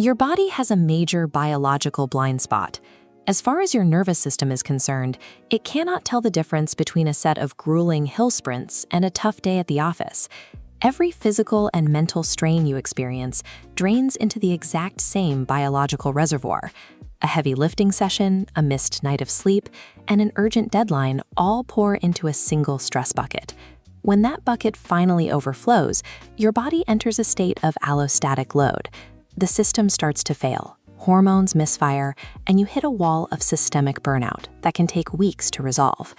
Your body has a major biological blind spot. As far as your nervous system is concerned, it cannot tell the difference between a set of grueling hill sprints and a tough day at the office. Every physical and mental strain you experience drains into the exact same biological reservoir. A heavy lifting session, a missed night of sleep, and an urgent deadline all pour into a single stress bucket. When that bucket finally overflows, your body enters a state of allostatic load. The system starts to fail, hormones misfire, and you hit a wall of systemic burnout that can take weeks to resolve.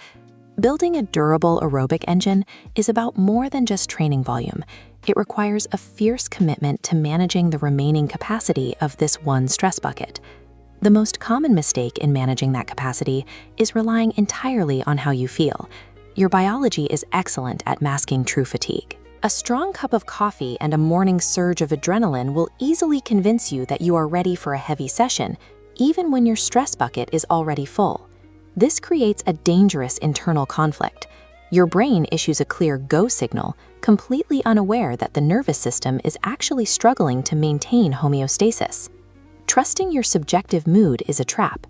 Building a durable aerobic engine is about more than just training volume. It requires a fierce commitment to managing the remaining capacity of this one stress bucket. The most common mistake in managing that capacity is relying entirely on how you feel. Your biology is excellent at masking true fatigue. A strong cup of coffee and a morning surge of adrenaline will easily convince you that you are ready for a heavy session, even when your stress bucket is already full. This creates a dangerous internal conflict. Your brain issues a clear go signal, completely unaware that the nervous system is actually struggling to maintain homeostasis. Trusting your subjective mood is a trap.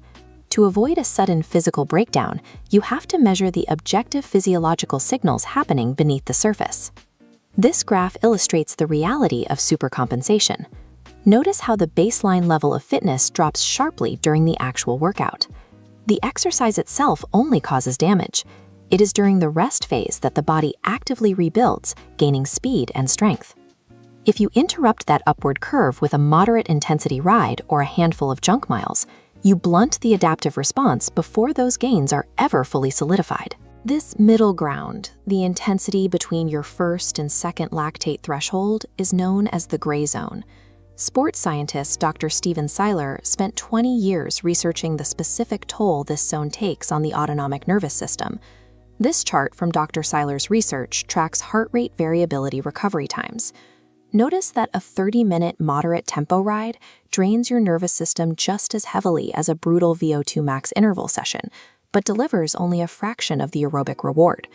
To avoid a sudden physical breakdown, you have to measure the objective physiological signals happening beneath the surface. This graph illustrates the reality of supercompensation. Notice how the baseline level of fitness drops sharply during the actual workout. The exercise itself only causes damage. It is during the rest phase that the body actively rebuilds, gaining speed and strength. If you interrupt that upward curve with a moderate intensity ride or a handful of junk miles, you blunt the adaptive response before those gains are ever fully solidified. This middle ground, the intensity between your first and second lactate threshold, is known as the gray zone. Sports scientist Dr. Steven Seiler spent 20 years researching the specific toll this zone takes on the autonomic nervous system. This chart from Dr. Seiler's research tracks heart rate variability recovery times. Notice that a 30-minute moderate tempo ride drains your nervous system just as heavily as a brutal VO2 max interval session, but delivers only a fraction of the aerobic reward.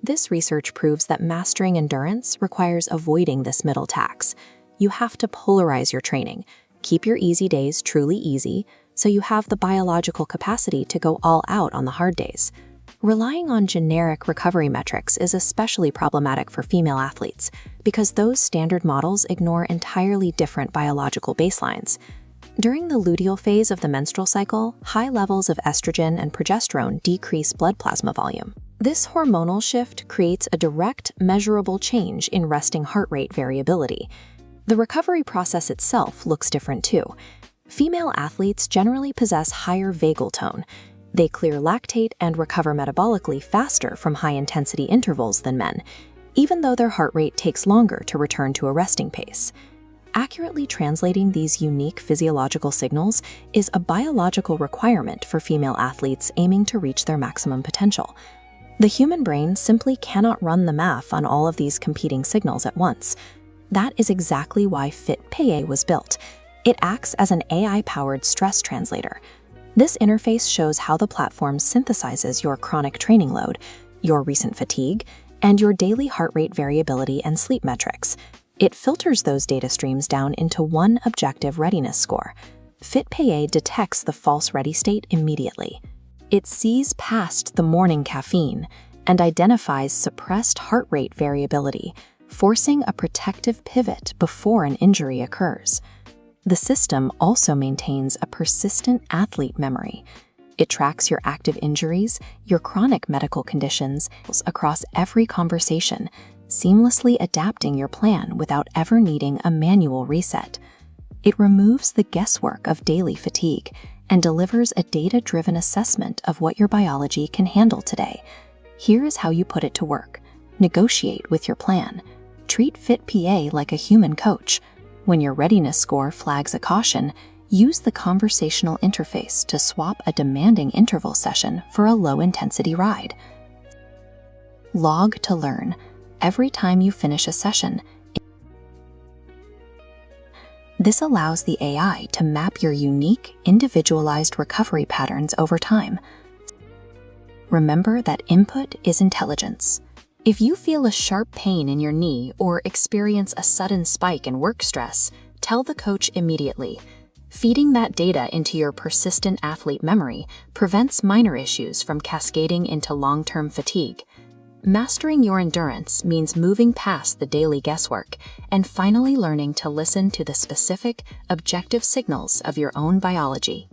This research proves that mastering endurance requires avoiding this middle tax. You have to polarize your training, keep your easy days truly easy, so you have the biological capacity to go all out on the hard days. Relying on generic recovery metrics is especially problematic for female athletes because those standard models ignore entirely different biological baselines. During the luteal phase of the menstrual cycle, high levels of estrogen and progesterone decrease blood plasma volume. This hormonal shift creates a direct, measurable change in resting heart rate variability. The recovery process itself looks different too. Female athletes generally possess higher vagal tone. They clear lactate and recover metabolically faster from high-intensity intervals than men, even though their heart rate takes longer to return to a resting pace. Accurately translating these unique physiological signals is a biological requirement for female athletes aiming to reach their maximum potential. The human brain simply cannot run the math on all of these competing signals at once. That is exactly why FitPA was built. It acts as an AI-powered stress translator. This interface shows how the platform synthesizes your chronic training load, your recent fatigue, and your daily heart rate variability and sleep metrics. It filters those data streams down into one objective readiness score. FitPA detects the false ready state immediately. It sees past the morning caffeine and identifies suppressed heart rate variability, forcing a protective pivot before an injury occurs. The system also maintains a persistent athlete memory. It tracks your active injuries, your chronic medical conditions across every conversation, seamlessly adapting your plan without ever needing a manual reset. It removes the guesswork of daily fatigue and delivers a data-driven assessment of what your biology can handle today. Here is how you put it to work. Negotiate with your plan. Treat FitPA like a human coach. When your readiness score flags a caution, use the conversational interface to swap a demanding interval session for a low-intensity ride. Log to learn. Every time you finish a session, this allows the AI to map your unique, individualized recovery patterns over time. Remember that input is intelligence. If you feel a sharp pain in your knee or experience a sudden spike in work stress, Tell the coach immediately. Feeding that data into your persistent athlete memory prevents minor issues from cascading into long-term fatigue. Mastering your endurance means moving past the daily guesswork and finally learning to listen to the specific, objective signals of your own biology.